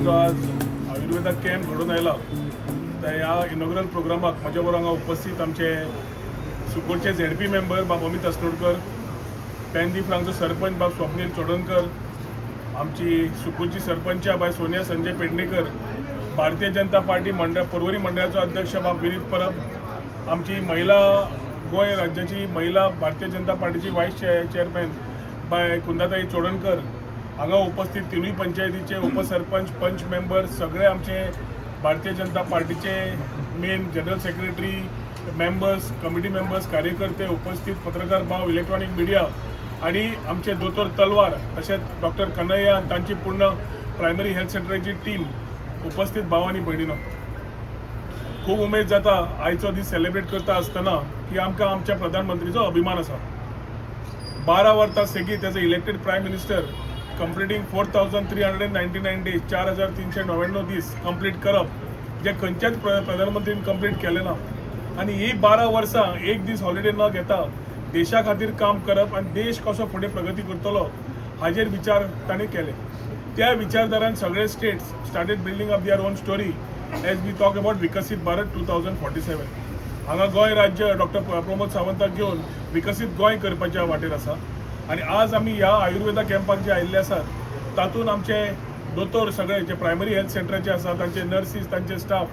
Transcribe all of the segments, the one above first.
जो आज आयुर्वेदा कॅम्प घडून आयला त्या ह्या इनॉग्रल प्रोग्रामाक म्हज्या बरोबर हांगा उपस्थित आमचे सुकूरचे झेडपी मेंबर बाब अमित अस्नोडकर, पेंदी फ्रांकचो सरपंच बाब स्वप्नील चोडणकर, आमची सुकूरची सरपंच बाय सोनिया संजय पेडणेकर, भारतीय जनता पार्टी मंडळ पर्वरी मंडळाचो अध्यक्ष बाब विनीत परब, आमची महिला गोंय राज्याची महिला भारतीय जनता पार्टीची वायस चेअरमॅन बाय कुंदाताई चोडणकर, हांगा उपस्थित तिनूय पंचायतीचे उपसरपंच पंच मेंबर सगळे आमचे भारतीय जनता पार्टीचे main general secretary members committee members कार्यकर्ते उपस्थित पत्रकार भाव इलेक्ट्रॉनिक मिडिया आणि आमचे दोतोर तलवार तसेच डॉक्टर कन्हैया आणि तांची पूर्ण प्रायमरी हेल्थ सेंटराची टीम उपस्थित भाव आणि भयणीनो, खूब उमेद जाता आयचो दीस सेलिब्रेट करता आसतना की आमकां आमच्या प्रधानमंत्रीचो अभिमान आसा. 12 वर्सां सेगीत as a elected prime minister completing 4399 days 4399 दीस कंप्लीट करप जे खंयच्याच प्रधानमंत्रीन कंप्लीट केलें ना. आनी ही 12 वर्सां एक दीस हॉलिडे न घेता देशा खातीर काम करप आनी देश कसो फुडें प्रगती करतलो हाजेर विचार ताणें केले. त्या विचारधारान सगळे states started building up their own story as we talk about Viksit Bharat 2047. हांगा गोंय राज्य डॉक्टर प्रमोद सावंताक घेवन विकसीत गोंय करपाच्या वाटेर आसा. आनी आज आमी ह्या आयुर्वेदा कॅम्पाक जे आयिल्ले आसात तातूंत आमचे दोतोर सगळे जे प्रायमरी हेल्थ सेंटराचे आसात तांचे नर्सीस तांचे स्टाफ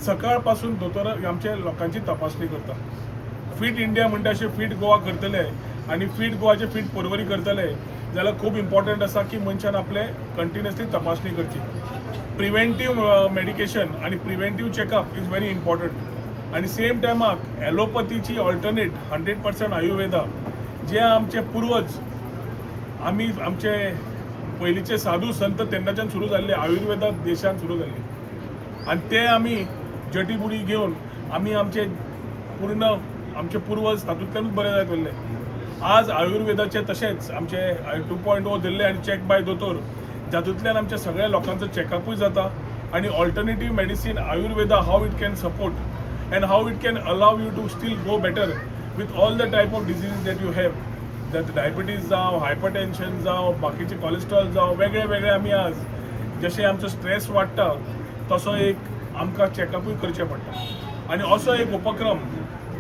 सकाळ पासून दोतोर आमच्या लोकांची तपासणी करता. फीट इंडिया म्हणटा अशें फीट गोवा करतले आनी फीट गोवाचे फीट पर्वरी करतले जाल्यार खूब इम्पॉर्टंट आसा की मनशान आपले कंटिन्युअसली तपासणी करची. प्रिव्हेंटीव मेडिकेशन आणि preventive checkup is very important. आणि सेम टायमाक ॲलोपॅथीची ऑल्टरनेट 100% आयुर्वेदा जे आमचे पूर्वज आमी आमचे पयलींचे साधू संत तेन्नाच्यान सुरू जाल्ले आयुर्वेदा देशांत सुरू जाल्ली आनी ते आमी जडीबुडी घेवन आमी आमचे पूर्ण आमचे पूर्वज तातूंतल्यानूच बरे जायत गेल्ले. आज आयुर्वेदाचे तशेंच आमचे 2.0 दिल्ले आनी चॅक बाय दोतोर जातूंतल्यान आमच्या सगळ्या लोकांचो चॅकअपूय जाता आनी alternative medicine Ayurveda how it can support and how it can allow you to still go better with all the type of disease that you have, that diabetes जावं हायपरटेन्शन जावं बाकीचे कोलेस्ट्रॉल जावं वेगळे वेगळे आमी आज जशें आमचो स्ट्रेस वाडटा तसो एक आमकां चॅकअपूय करचें पडटा. आनी असो एक उपक्रम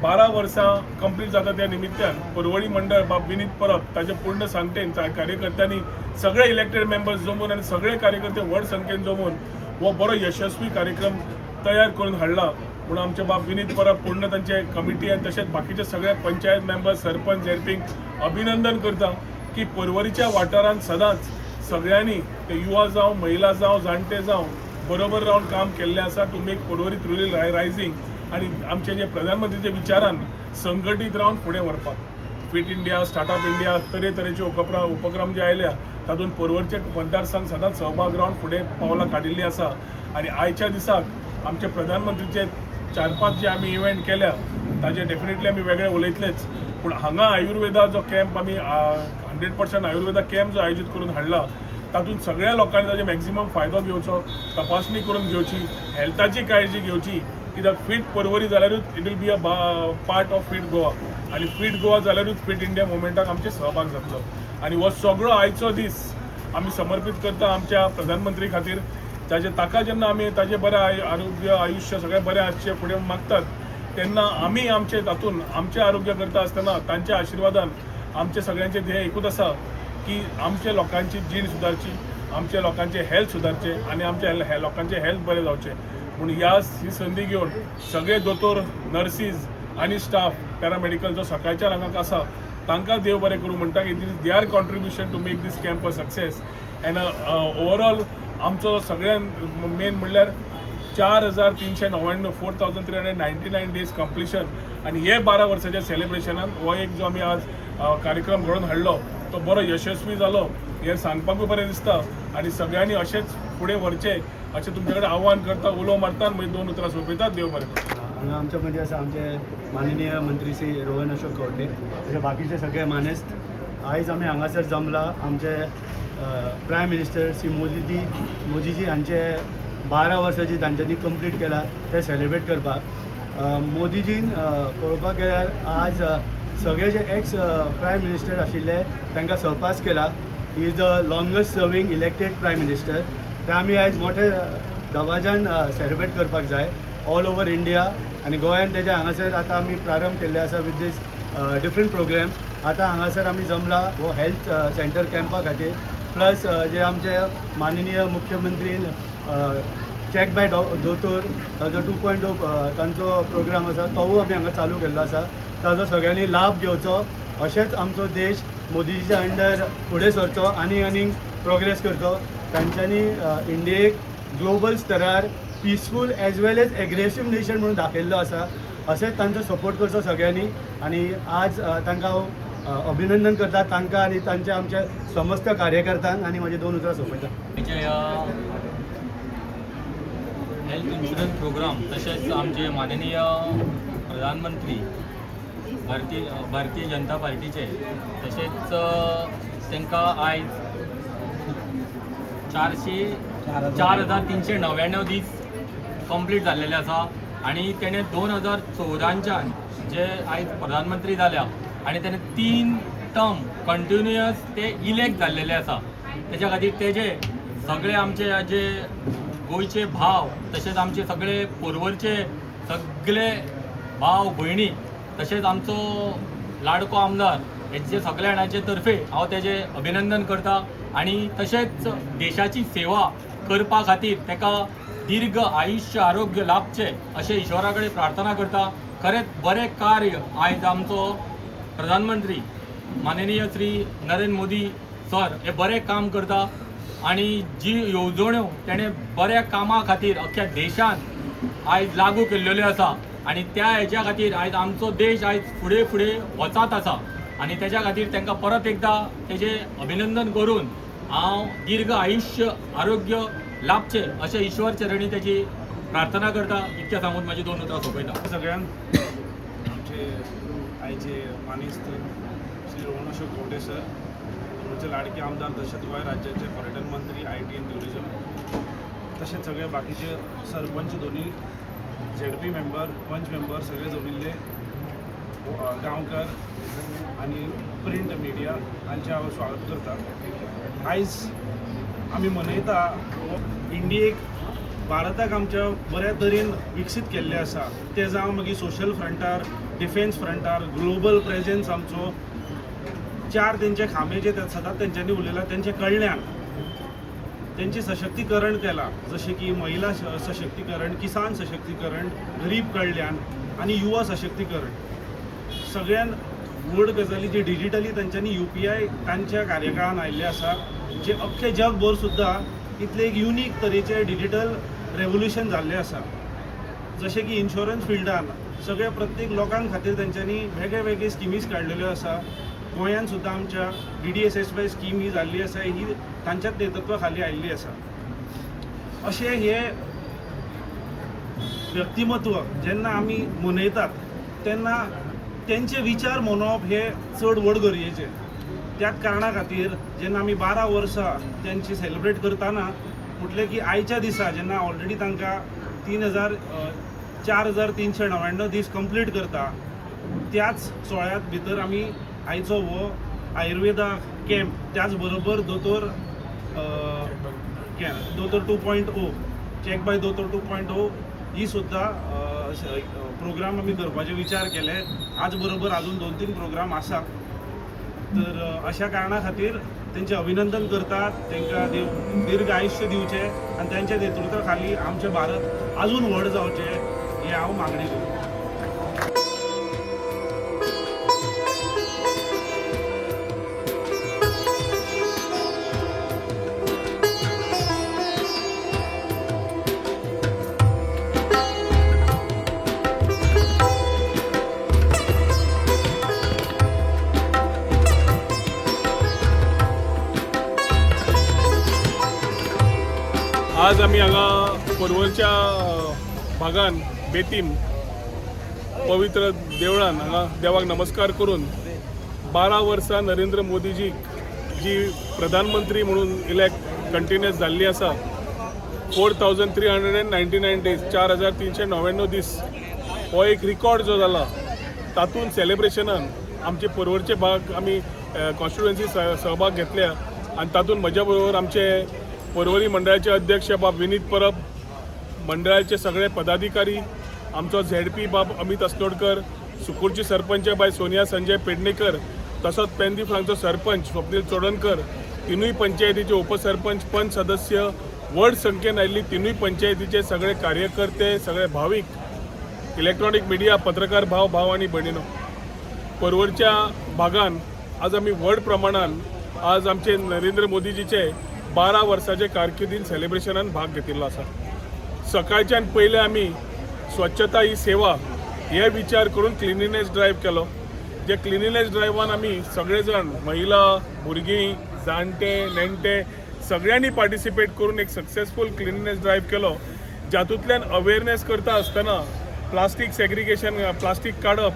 12 वर्सां कंप्लीट जाता त्या निमित्यान पर्वरी मंडळ बाब विनीत परब ताचे पूर्ण सांगतेन कार्यकर्त्यांनी सगळे इलेक्टेड मेंबर्स जमून आनी सगळे कार्यकर्ते व्हड संख्येन जमून हो बरो यशस्वी कार्यक्रम तयार करून हाडला. म्हणून आमचे बाब विनीत परब पूर्ण तांचे कमिटी आनी तशेंच बाकीचे सगळे पंचायत मेंबर्स सरपंच झेडपींक अभिनंदन करता की पर्वरीच्या वाठारांत सदांच सगळ्यांनी ते युवा जावं महिला जावं जाणटे जावं बरोबर रावन काम केल्लें आसा to make Porvorim truly rising आनी आमचे जे प्रधानमंत्रीचे विचारान संघटीत रावन फुडें व्हरपाक. फीट इंडिया स्टार्टअप इंडिया तरेतरेचे उपक्रम जे आयल्या तातूंत पर्वरीचे मतदारसंघ सदांच सहभाग रावन फुडें पावलां काडिल्लीं आसा. आनी आयच्या दिसाक आमचे प्रधानमंत्रीचे 4-5 जे आमी इव्हेंट केल्या ताजे डेफिनेटली आमी वेगळे उलयतलेच. पूण हांगा आयुर्वेदा जो कॅम्प आमी 100% आयुर्वेदा कॅम्प जो आयोजीत करून हाडला तातूंत सगळ्या लोकांनी ताजे मॅक्झिमम फायदो घेवचो, तपासणी करून घेवची, हेल्थाची काळजी घेवची. कित्याक फीट पर्वरी जाल्यारूच it will be a part of fit Goa आनी फीट गोवा जाल्यारूच फीट इंडिया मुवमेंटाक आमचे सहभाग जातलो. आनी हो सगळो आयचो दीस आमी समर्पीत करता आमच्या प्रधानमंत्री खातीर. ताका जेन्ना आमी ताजे बरें आरोग्य आयुश्य सगळें बरें आसचें फुडें मागतात तेन्ना आमी आमचे तातूंत आमचें आरोग्य करता आसतना तांच्या आशिर्वादान आमचे सगळ्यांचें ध्येय एकूच आसा की आमच्या लोकांची जीण सुदारची, आमच्या लोकांचे हेल्थ सुदारचे आनी आमच्या लोकांचे हेल्थ बरें जावचें. म्हणून ही संदी घेवन सगळे दोतोर नर्सीज आनी स्टाफ पॅरामेडिकल जो सकाळच्या रंगाक आसा तांकां देव बरें करूं म्हणटा की they are contribution to make this camp a success. And overall आमचो सगळ्यान मेन म्हणल्यार 4399 डेज कंप्लिशन आनी हे 12 वर्साच्या सेलिब्रेशनान हो एक जो आमी आज कार्यक्रम घडोवन हाडलो तो बरो यशस्वी जालो हे सांगपाकूय बरें दिसता. आनी सगळ्यांनी अशेंच फुडें व्हरचें अशें तुमचे कडेन आव्हान करता. उलो मारता आनी मागीर 2 उतरां सोंपयतात. देव बरें करता. हांगा आमचे मदीं आसा आमचे माननीय मंत्री श्री रोहन अशोक खंवटे तशें बाकीचे सगळे मानेस्त. आयज आमी हांगासर जमला आमचे प्रायम मिनिस्टर श्री मोदीजी हांचे 12 वर्सांची तांच्यांनी कंप्लीट केला ते सेलिब्रेट करपाक. मोदीजीन पळोवपाक गेल्यार आज सगळे जे एक्स प्रायम मिनिस्टर आशिल्ले तांकां सरपास केला. He is the longest serving elected prime minister ते आमी आयज मोठे दबाज्यान सेलिब्रेट करपाक जाय ऑल ओवर इंडिया आनी गोंयान तेजे हांगासर आतां आमी प्रारंभ केल्ले आसा विथ दीस डिफरंट प्रोग्राम्स. आतां हांगासर आमी जमला हो हेल्थ सेंटर कॅम्पा खातीर प्लस जे आमचे माननीय मुख्यमंत्रीन चॅक बाय दोतोर जो 2.0 तांचो प्रोग्राम आसा तोवूय आमी हांगा चालू केल्लो आसा. ताजो सगळ्यांनी लाभ घेवचो. अशेंच आमचो देश मोदीजीच्या अंडर फुडें सरचो आनी प्रोग्रेस करचो. तांच्यांनी इंडियेक ग्लोबल स्तरार पिसफूल एज वेल एज एग्रेसीव नेशन म्हणून दाखयल्लो आसा. अशेंच तांचो सपोर्ट करचो सगळ्यांनी. आनी आज तांकां हांव अभिनंदन करता तांकां आनी तांच्या आमच्या समस्त कार्यकर्त्यांक आनी म्हजी 2 उतरां सोंपयता. हेल्थ इन्शुरन्स प्रोग्राम तसेच आमचे माननीय प्रधानमंत्री भारतीय जनता पार्टीचे तसेच तांकां आयज 4,399 दीस कंप्लीट जाल्लेले आसा आणि तेणे 2014च्यान जे आयज प्रधानमंत्री जाल्या आणि तेणे 3 टर्म कंटिन्युअस ते इलेक्ट जाल्लेले आसा. तेच्या खातीर तेजे सगळे आमचे जे गोंयचे भाव तसेच आमचे सगळे पोरवरचे सगळे भाव भयणी तसेच आमचो लाडको आमदार हेचे सगळ्या जाणांचे तर्फे हांव तेजे अभिनंदन करता आणि तशेंच देशाची सेवा करपा खातीर तेका दीर्घ आयुष्य आरोग्य लाभचे अशें ईश्वरा कडेन प्रार्थना करता. खरेंच बरें कार्य आयज आमचो प्रधानमंत्री माननीय श्री नरेंद्र मोदी सर हे बरें काम करता आणि जी येवजण्यो तेणे बऱ्या कामा खातीर अख्ख्या देशान आयज लागू केल्ल्यो आसा आणि त्या हेच्या खातीर आयज आमचो देश आयज फुडें फुडें वचत आसा आणि त्याच्या खातीर तांकां परत एकदा तेजे अभिनंदन करून हांव दीर्घ आयुष्य आरोग्य लाभचे अशें ईश्वर चरणी तेजी प्रार्थना करता. इतकें सांगून म्हाजी 2 उतरां सोंपयता. सगळ्यांक आमचे आयचे मानेस्त श्री रोहन अशोक कवटे सर, आमचे लाडके आमदार तशेंच गोंय राज्याचे पर्यटन मंत्री IT एंड ट्युरिझम तशेंच सगळे बाकीचे सरपंच दोन्ही ZP मेंबर पंच मेंबर सगळे जमिल्ले गांवकार आणि प्रिंट मिडिया हांचे हांव स्वागत करता. आयज आमी मनयता इंडियेक भारताक आमच्या बऱ्या तरेन विकसीत केल्ले आसा. ते जावं मागीर social frontier, defence frontier, global presence आमचो 4 तेंचे खांबे जे सदांच तेंच्यांनी उलयला तेंचे कळण्यान तेंचे सशक्तीकरण केलां. जशें की महिला सशक्तीकरण, किसान सशक्तीकरण, गरीब कल्याण आनी युवा सशक्तीकरण. सगळ्यान व्हड गजाली जी डिजिटली तांच्यांनी UPI तांच्या कार्यकाळान आयिल्ले आसा जे अख्खे जगभर सुद्दां इतले एक युनीक तरेचे डिजिटल रेवल्युशन जाल्लें आसा. जशें की इन्शुरन्स फिल्डान सगळ्या प्रत्येक लोकां खातीर तांच्यांनी वेगळे वेगळे स्किमीज काडलेल्यो आसा. गोंयांत सुद्दां आमच्या DDSSY स्कीम ही जाल्ली आसा, ही तांच्याच नेतृत्वा खाली आयिल्ली आसा. अशें हे व्यक्तिमत्व जेन्ना आमी मनयतात तेन्ना तेंचे विचार मनोवप हे चड व्हड गरजेचें. त्याच कारणां खातीर जेन्ना आमी 12 वर्सां तेंची सेलिब्रेट करतना म्हटलें की आयच्या दिसा जेन्ना ऑलरेडी तांकां 4,399 दीस कंप्लीट करता त्याच सोहळ्यात भितर आमी आयचो हो आयुर्वेदा कॅम्प त्याच बरोबर दोतोर 2.0 चॅक बाय दोतोर 2.0 ही सुद्दां प्रोग्राम आमी करपाचे विचार केले. आज बरोबर अजून 2-3 प्रोग्राम आसात. तर अशा कारणा खातीर तेंचे अभिनंदन करतात. तांकां देव दीर्घ आयुष्य दिवचे आनी त्यांच्या नेतृत्वा खाली आमचे भारत अजून व्हड जावचे हे हांव मागणी करतां. आज आमी हांगा पर्वरच्या भागान बेतीम पवित्र देवळान हांगा देवाक नमस्कार करून 12 वर्सां नरेंद्र मोदीजीक जी प्रधानमंत्री म्हणून इलेक्ट कंटिन्युअस जाल्ली आसा 4,399 डेज 4,399 दीस हो एक रिकॉर्ड जो जाला तातूंत सेलिब्रेशनान आमचे पर्वरचे भाग आमी कॉन्स्टिट्युएन्सी सहभाग घेतल्या आनी तातूंत म्हज्या बरोबर आमचे परवरी मंडळाचे अध्यक्ष बाब विनीत परब, मंडळाचे सगळे पदाधिकारी, आमचो झेडपी बाब अमित अस्नोडकर, सुकूरची सरपंच बाय सोनिया संजय पेडणेकर, तसोच पेंदी फ्रांचो सरपंच स्वप्नील चोडणकर, तिनूय पंचायतीचे उपसरपंच, पंच सदस्य, व्हड संख्येन आयिल्ली तिनूय पंचायतीचे सगळे कार्यकर्ते, सगळे भावीक, इलेक्ट्रॉनिक मिडिया, पत्रकार भाव आणि भयणीनो, परवरच्या भागान आज आमी व्हड प्रमाणान आज आमचे नरेंद्र मोदीजीचे 12 वर्साचे कारकिर्दीन सेलिब्रेशनान भाग घेतिल्लो आसा. सकाळच्यान पयले आमी स्वच्छता ही सेवा हे विचार करून क्लिनिनेस ड्रायव्ह केलो. जे क्लिनिनेस ड्रायव्हान आमी सगळे जाण, महिला, भुरगीं, जाणटे, नेणटे सगळ्यांनी पार्टिसिपेट करून एक सक्सेसफूल क्लिनिनेस ड्रायव्ह केलो. जातूंतल्यान अवेअरनेस करता आसतना प्लास्टीक सेग्रिगेशन, प्लास्टीक काडप,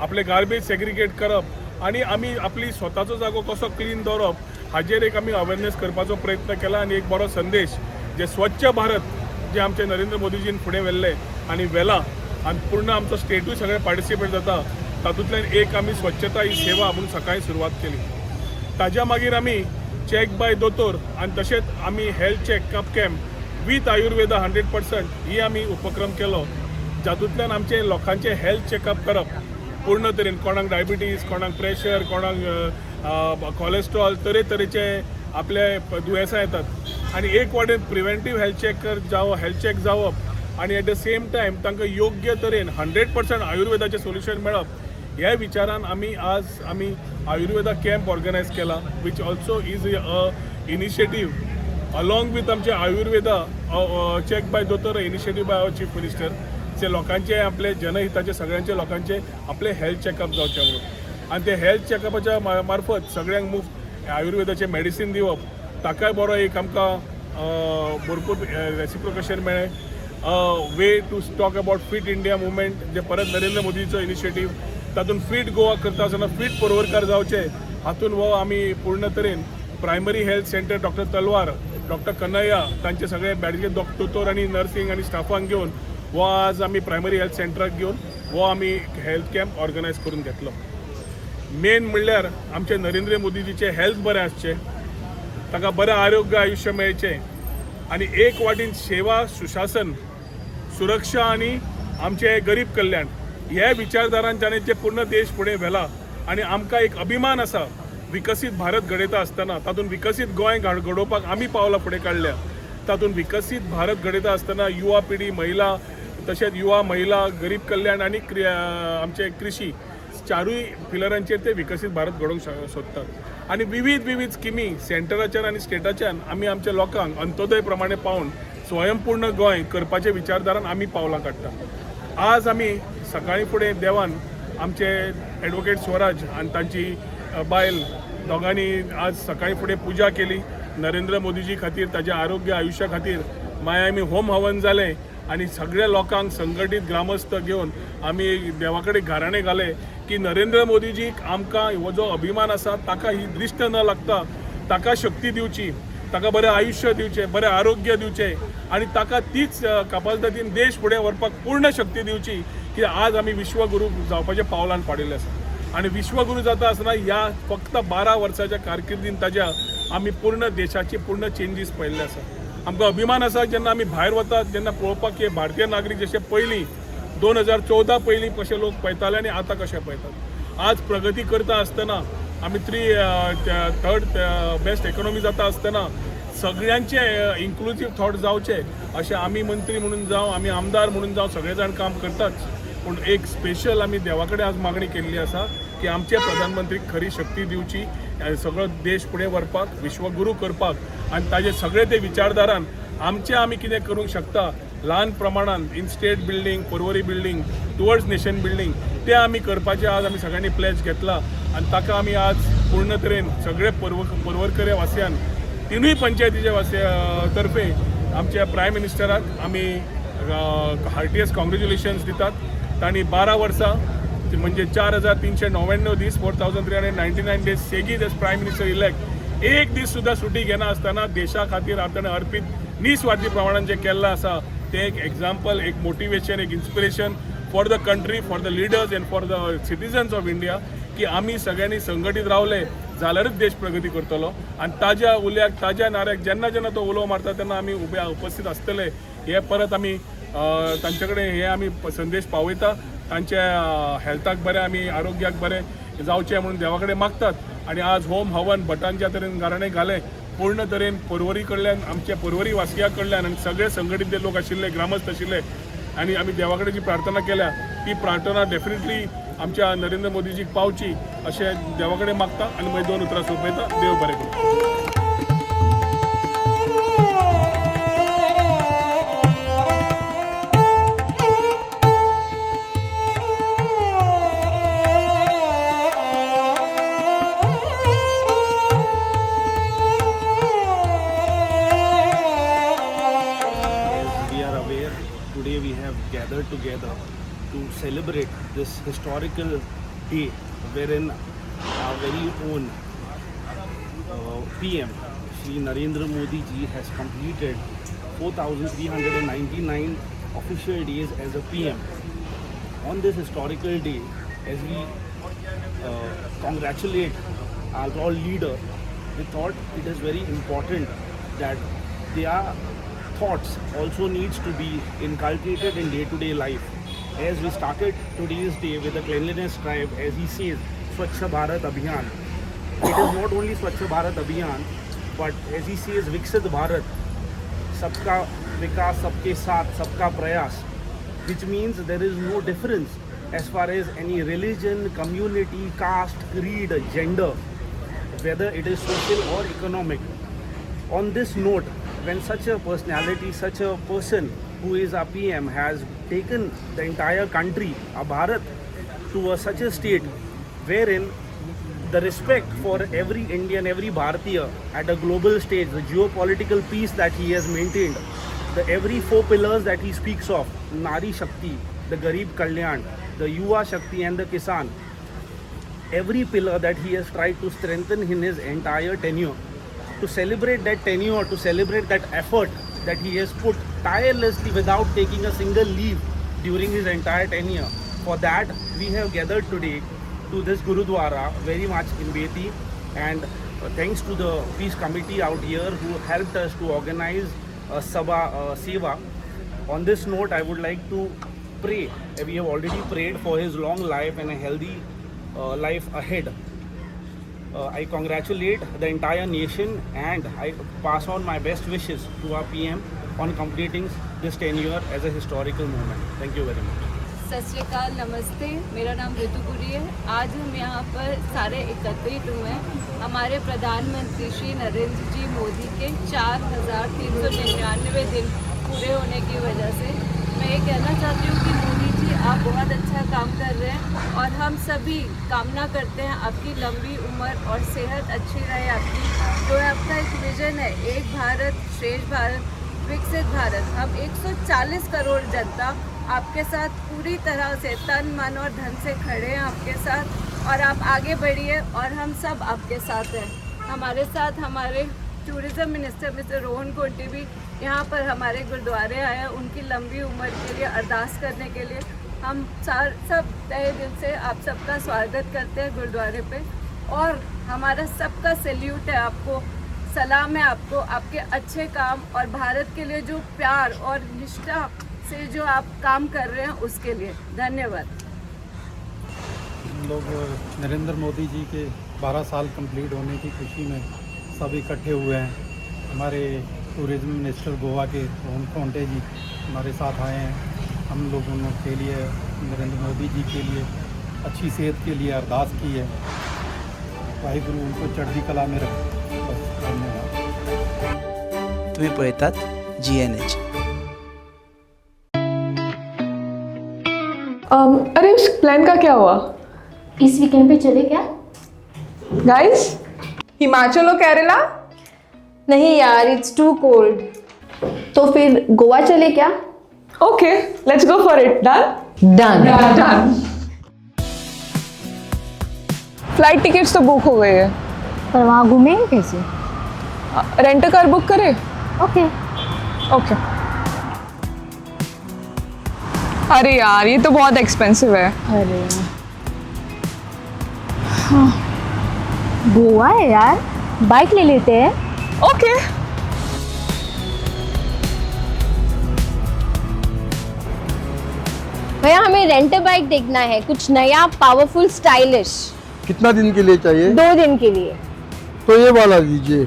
आपले गार्बेज सेग्रिगेट करप आणि आमी आपली स्वताचो जागो कसो क्लीन दवरप हाजेर एक आमी अवेअरनेस करपाचो प्रयत्न केला. आणि एक बरो संदेश जे स्वच्छ भारत जे आमचे नरेंद्र मोदीजीन फुडें व्हेल्ले आणि व्हेला आणि पूर्ण आमचो स्टेटूय सगळे पार्टिसिपेट जाता, तातूंतल्यान एक आमी स्वच्छता ही सेवा म्हणून सकाळी सुरवात केली. ताज्या मागीर आमी चॅक बाय दोतोर आणि तशेंच आमी health checkup camp with Ayurveda 100% ही आमी उपक्रम केलो. जातूंतल्यान आमचे लोकांचे हेल्थ चॅकअप करप पूर्ण तरेन, कोणाक डायबिटीज, कोणाक प्रेशर, कोणाक कोलेस्ट्रॉल, तरेतरेचे आपले दुयेंसां येतात आणि एक वाटेन प्रिव्हेंटीव हेल्थ चॅक जावप आणि एट द सेम टायम तांकां योग्य तरेन 100% आयुर्वेदाचें सोल्युशन मेळप ह्या विचारान आमी आयुर्वेदा कॅम्प ऑर्गनायज केला, which also is a initiative along with आमचे आयुर्वेदा चॅक बाय दोतोर initiative by our chief minister. जे लोकांचे आपले जनहिताचे सगळ्यांचे लोकांचे आपले हेल्थ चॅकअप जावचे म्हणून आणि ते हेल्थ चॅकअपाच्या मार्फत सगळ्यांक मुफ्त आयुर्वेदाचे मेडिसीन दिवप, ताकाय बरो एक आमकां भरपूर रेसिप्रोकेशन मेळ्ळें. Way to talk about fit India movement, जे परत नरेंद्र मोदीचो इनिशिएटीव, तातूंत फिट गोवा करता आसतना फिट परवरकार जावचे हातून वो आमी पूर्ण तरेन प्रायमरी हेल्थ सेंटर डॉक्टर तलवार, डॉक्टर कन्हैया तांचे सगळे बॅडगे दोतोर आणि नर्सिंग आणि स्टाफांक घेवन वो आज आमी प्रायमरी हेल्थ सेंटराक घेवन वो आमी हेल्थ कॅम्प ऑर्गनायज करून घेतलो. मेन म्हणल्यार आमचे नरेंद्र मोदीजीचे हेल्थ बरें आसचें, ताका बरें आरोग्य आयुश्य मेळचें आणि एक वाटेन सेवा, सुशासन, सुरक्षा आणि आमचे गरीब कल्याण ह्या विचारधारांच्यानी जे पूर्ण देश फुडें व्हेला आणि आमकां एक अभिमान आसा विकसीत भारत घडयता आसतना. तातूंत विकसीत गोंय घडोवपाक आमी पावलां फुडें काडल्या. तातूंत विकसीत भारत घडयता आसतना युवा पिढी, महिला, तशेंच युवा, महिला, गरीब कल्याण आणि आमचे कृषी चारूय पिलरांचेर ते विकसीत भारत घडोवंक सोदतात आणि विविध स्किमी सेंटराच्यान आणि स्टेटाच्यान आमी आमच्या लोकांक अंत्योदय प्रमाणे पावन स्वयंपूर्ण गोंय करपाचे विचारधारान आमी पावलां काडटा. आज आमी सकाळी फुडें देवान आमचे एडवोकेट स्वराज आणि तांची बायल दोगांनी आज सकाळी फुडें पुजा केली नरेंद्र मोदीजी खातीर, ताच्या आरोग्य आयुश्या खातीर. मागीर आमी होम हवन जालें आणि सगळ्या लोकांक संघटीत ग्रामस्थ घेवन आमी देवा कडेन घराणे घाले की नरेंद्र मोदीजीक आमकां हो जो अभिमान आसा ताका ही दृश्ट न लागता, ताका शक्ती दिवची, ताका बरें आयुश्य दिवचें, बरें आरोग्य दिवचें आणि ताका तीच कपालतातीन देश फुडें व्हरपाक पूर्ण शक्ती दिवची की आज आमी विश्वगुरू जावपाच्या पावलान पाडिल्ले आसा. आणि विश्वगुरू जाता आसतना ह्या फक्त 12 वर्साच्या कारकिर्दीन ताज्या आमी पूर्ण देशाची पूर्ण चेंजीस पळयल्ले आसा. आमकां अभिमान आसा जेन्ना आमी भायर वतात तेन्ना पळोवपाक की भारतीय नागरीक जशे पयलीं 2014 पयलीं कशे लोक पळयताले आनी आतां कशे पळयतात. आज प्रगती करता आसतना आमी थर्ड बेस्ट इकॉनॉमी जाता आसतना सगळ्यांचे इन्क्लुझीव थॉट जावचे अशें आमी मंत्री म्हणून जावं, आमी आमदार म्हणून जावं सगळे जाण काम करतात. पूण एक स्पेशल आमी देवा कडेन आज मागणी केल्ली आसा की आमचे प्रधानमंत्रीक खरी शक्ती दिवची, सगळो देश फुडें व्हरपाक, विश्वगुरू करपाक आणि ताजे सगळे ते विचारधारान आमी कितें करूंक शकता ल्हान प्रमाणान in state building, Porvorim building, towards nation building ते आमी करपाचें आज आमी सगळ्यांनी प्लेज घेतला आणि ताका आमी आज पूर्ण तरेन सगळे परवरकरे वासियान तिनूय पंचायतीच्या तर्फे आमच्या प्रायम मिनिस्टराक आमी हार्टियस्ट कॉंग्रॅच्युलेशन्स दितात. तांणी 12 वर्सां म्हणजे 4399 दीस 4399 डेज सेगीत एज प्रायम मिनिस्टर इलेक्ट एक दीस सुद्धा सुटी घेना आसतना देशा खातीर आपणे अर्पीत निस्वार्थी प्रमाणान जे केल्लें आसा ते एक एग्जाम्पल, एक मोटिवेशन, एक inspiration for the country, for the leaders end for the citizens of India की आमी सगळ्यांनी संघटीत रावले जाल्यारच देश प्रगती करतलो आणि ताज्या उल्याक ताज्या नाऱ्याक जेन्ना जेन्ना तो उलो मारता तेन्ना आमी उपस्थित आसतले हे परत आमी तांचे कडेन हे आमी संदेश पावयता. तांच्या हेल्थाक बरें आमी आरोग्याक बरें जावचें म्हणून देवा कडेन मागतात. आणि आज होम हवन भटान ज्या तरेन गाराणें घालें पूर्ण तरेन पर्वरी कडल्यान आमच्या पर्वरी वास्किया कडल्यान आनी सगळे संघटीत जे लोक आशिल्ले ग्रामस्थ आशिल्ले आणि आमी देवा कडेन जी प्रार्थना केल्या ती प्रार्थना डेफिनेटली आमच्या नरेंद्र मोदीजीक पावची अशें देवा कडेन मागता आनी मागीर 2 उतरां सोंपयता. देव बरें करूं. Today we have gathered together to celebrate this historical day wherein our very own PM Shri Narendra Modi ji has completed 4,399 official days as a PM. On this historical day, as we congratulate our all leader, we thought it is very important that their thoughts also needs to be inculcated in day-to-day life. As we started today's day with the cleanliness drive, as he says, Swachh Bharat Abhiyan. It is not only Swachh Bharat Abhiyan, but as he says, Viksit Bharat, Sabka Vikas, Sabke Saath, Sabka Prayas, which means there is no difference as far as any religion, community, caste, creed, gender, whether it is social or economic. On this note, when such a personality, such a person who is our PM has taken the entire country, our Bharat, to such a state wherein the respect for every Indian, every Bharatiya at a global stage, the geopolitical peace that he has maintained, the every 4 pillars that he speaks of, Nari Shakti, the Garib Kalyan, the Yuva Shakti and the Kisan, every pillar that he has tried to strengthen in his entire tenure. To celebrate that tenure, to celebrate that effort that he has put tirelessly without taking a single leave during his entire tenure. For that, we have gathered today to this Gurudwara very much in Beti, and thanks to the peace committee out here who helped us to organize a Sabha Seva. On this note, I would like to pray. We have already prayed for his long life and a healthy life ahead. I congratulate the entire nation and I pass on my best wishes to our PM on completing this tenure as a historical moment. Thank you very much. सत श्री अकाल, नमस्ते। मेरा नाम ऋतुपुरी है। आज हम यहाँ पर सारे एकत्रित हुए हैं हमारे प्रधानमंत्री श्री नरेंद्र जी मोदी के 4,399 दिन पूरे होने की वजह से मैं ये कहना चाहती हूँ कि मोदी जी आप बहुत अच्छा काम कर रहे हैं और हम सभी कामना करते हैं आपकी लंबी उम्र और सेहत अच्छी रहे आपकी। जो है आपका एक विजन है, एक भारत श्रेष्ठ भारत विकसित भारत। हम 140 करोड़ जनता आपके साथ पूरी तरह से तन मन और धन से खड़े हैं आपके साथ और आप आगे बढ़िए और हम सब आपके साथ हैं। हमारे साथ हमारे टूरिज़्म मिनिस्टर मिस्टर रोहन कोटी भी यहाँ पर हमारे गुरुद्वारे आए हैं उनकी लंबी उम्र के लिए अरदास करने के लिए। हम सब तहे दिल से आप सबका स्वागत करते हैं गुरुद्वारे पे और हमारा सबका सैल्यूट है आपको, सलाम है आपको, आपके अच्छे काम और भारत के लिए जो प्यार और निष्ठा से जो आप काम कर रहे हैं उसके लिए धन्यवाद। हम लोग नरेंद्र मोदी जी के 12 साल कंप्लीट होने की खुशी में सब इकट्ठे हुए हैं। हमारे टूरिज़्म मिनिस्टर गोवा के रोहन कोंटे जी हमारे साथ आए हैं। हम लोगों के लिए नरेंद्र मोदी जी के लिए अच्छी सेहत के लिए अरदास की है। वाहिगुरु उनको चढ़ती कला में रखे। बस धन्यवाद। तुम्ही पळतात GNH। अरे उस प्लान का क्या हुआ? इस वीकेंड पे चले क्या? गाइस, हिमाचल और केरला? नहीं यार, इट्स टू कोल्ड। तो फिर गोवा चले क्या? Okay, let's go for it. Done? Done. Flight tickets तो बुक हो गए हैं। पर वहाँ घूमेंगे कैसे? रेंट कार बुक करें? ओके। ओके। अरे यार, ये तो बहुत एक्सपेंसिव है। अरे गोवा है यार, बाइक ले लेते हैं। ओके। भैया हमें रेंट बाइक देखना है, कुछ नया पावरफुल स्टाइलिश। कितना दिन के लिए चाहिए? 2 दिन के लिए। तो ये वाला लीजिए,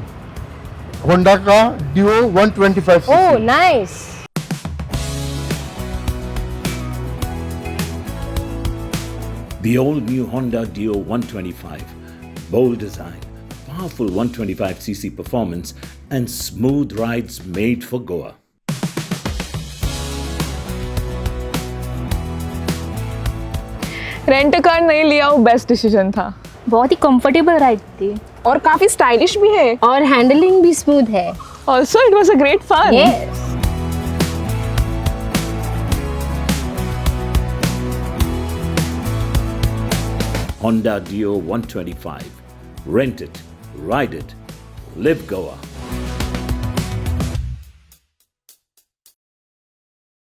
होंडा का Dio 125 oh cc. Nice. The all-new Honda Dio 125. Bold design, powerful 125cc performance, and smooth rides made for Goa. Rent car नहीं लिया वो बेस्ट डिसीजन था। बहुत ही कंफर्टेबल राइड थी और काफी स्टाइलिश भी है। और हैंडलिंग भी स्मूथ है। Also it was a great fun. Yes. Honda Dio 125. Rent it, ride it, live Goa.